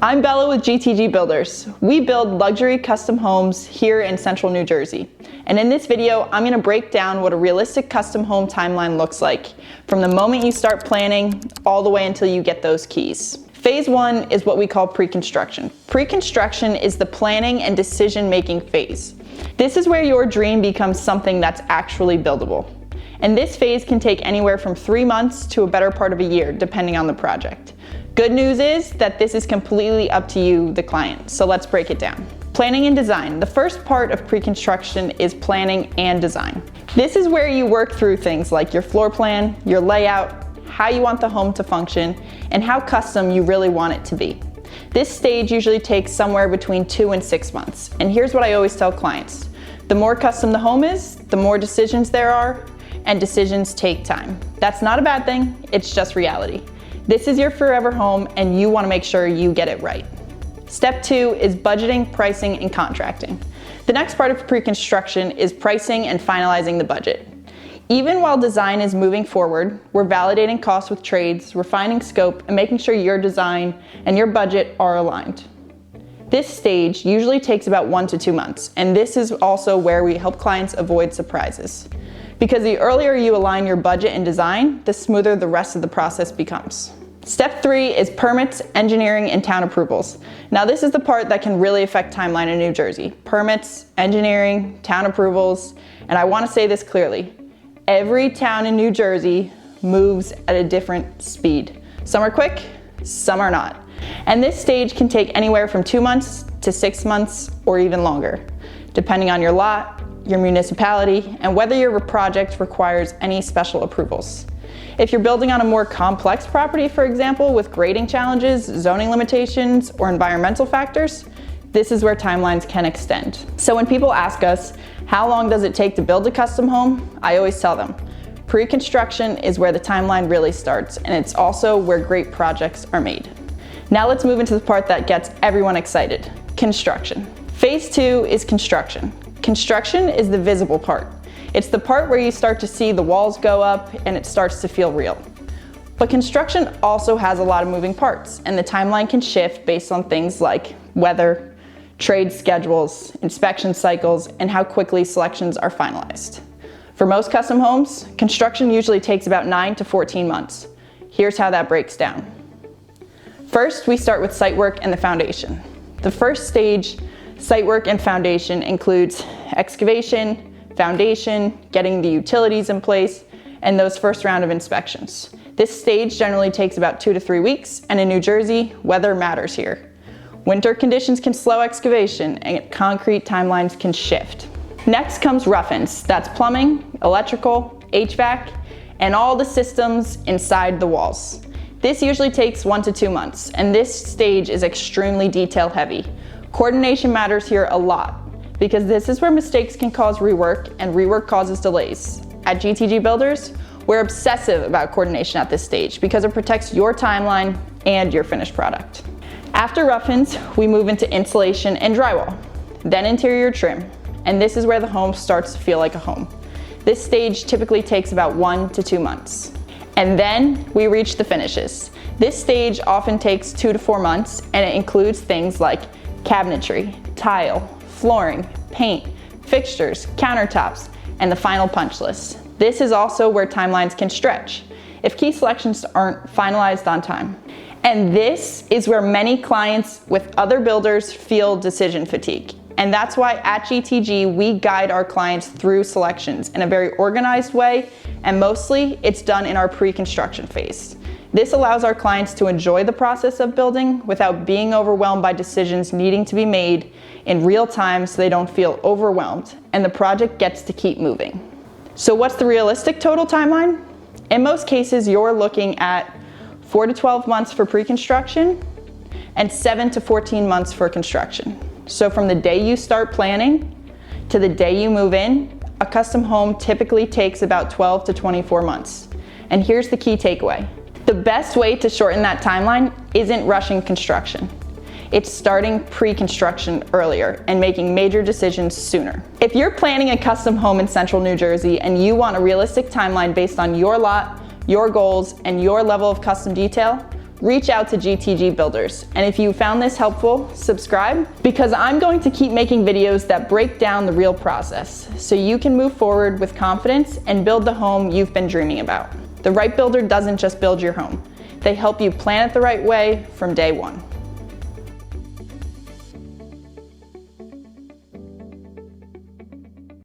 I'm Bella with GTG Builders. We build luxury custom homes here in central New Jersey. And in this video, I'm gonna break down what a realistic custom home timeline looks like from the moment you start planning all the way until you get those keys. Phase 1 is what we call pre-construction. Pre-construction is the planning and decision-making phase. This is where your dream becomes something that's actually buildable. And this phase can take anywhere from 3 months to a better part of a year, depending on the project. Good news is that this is completely up to you, the client. So let's break it down. Planning and design. The first part of pre-construction is planning and design. This is where you work through things like your floor plan, your layout, how you want the home to function, and how custom you really want it to be. This stage usually takes somewhere between 2 and 6 months. And here's what I always tell clients. The more custom the home is, the more decisions there are, and decisions take time. That's not a bad thing, it's just reality. This is your forever home and you want to make sure you get it right. Step 2 is budgeting, pricing, and contracting. The next part of pre-construction is pricing and finalizing the budget. Even while design is moving forward, we're validating costs with trades, refining scope, and making sure your design and your budget are aligned. This stage usually takes about 1 to 2 months, and this is also where we help clients avoid surprises. Because the earlier you align your budget and design, the smoother the rest of the process becomes. Step 3 is permits, engineering, and town approvals. Now this is the part that can really affect timeline in New Jersey. Permits, engineering, town approvals, and I want to say this clearly. Every town in New Jersey moves at a different speed. Some are quick, some are not. And this stage can take anywhere from 2 months to 6 months or even longer, depending on your lot, your municipality, and whether your project requires any special approvals. If you're building on a more complex property, for example, with grading challenges, zoning limitations, or environmental factors, this is where timelines can extend. So when people ask us, how long does it take to build a custom home? I always tell them, pre-construction is where the timeline really starts, and it's also where great projects are made. Now let's move into the part that gets everyone excited, construction. Phase 2 is construction. Construction is the visible part. It's the part where you start to see the walls go up and it starts to feel real. But construction also has a lot of moving parts, and the timeline can shift based on things like weather, trade schedules, inspection cycles, and how quickly selections are finalized. For most custom homes, construction usually takes about 9 to 14 months. Here's how that breaks down. First, we start with site work and the foundation. The first stage, site work and foundation, includes excavation, foundation, getting the utilities in place, and those first round of inspections. This stage generally takes about 2 to 3 weeks, and in New Jersey, weather matters here. Winter conditions can slow excavation, and concrete timelines can shift. Next comes rough-ins. That's plumbing, electrical, HVAC, and all the systems inside the walls. This usually takes 1 to 2 months, and this stage is extremely detail heavy. Coordination matters here a lot, because this is where mistakes can cause rework, and rework causes delays. At GTG Builders, we're obsessive about coordination at this stage because it protects your timeline and your finished product. After rough-ins, we move into insulation and drywall, then interior trim, and this is where the home starts to feel like a home. This stage typically takes about 1 to 2 months. And then we reach the finishes. This stage often takes 2 to 4 months, and it includes things like cabinetry, tile, flooring, paint, fixtures, countertops, and the final punch list. This is also where timelines can stretch if key selections aren't finalized on time. And this is where many clients with other builders feel decision fatigue. And that's why at GTG, we guide our clients through selections in a very organized way, and mostly it's done in our pre-construction phase. This allows our clients to enjoy the process of building without being overwhelmed by decisions needing to be made in real time so they don't feel overwhelmed, and the project gets to keep moving. So what's the realistic total timeline? In most cases, you're looking at 4 to 12 months for pre-construction and 7 to 14 months for construction. So from the day you start planning to the day you move in, a custom home typically takes about 12 to 24 months. And here's the key takeaway. The best way to shorten that timeline isn't rushing construction. It's starting pre-construction earlier and making major decisions sooner. If you're planning a custom home in central New Jersey and you want a realistic timeline based on your lot, your goals, and your level of custom detail, reach out to GTG Builders. And if you found this helpful, subscribe, because I'm going to keep making videos that break down the real process so you can move forward with confidence and build the home you've been dreaming about. The right builder doesn't just build your home. They help you plan it the right way from day one.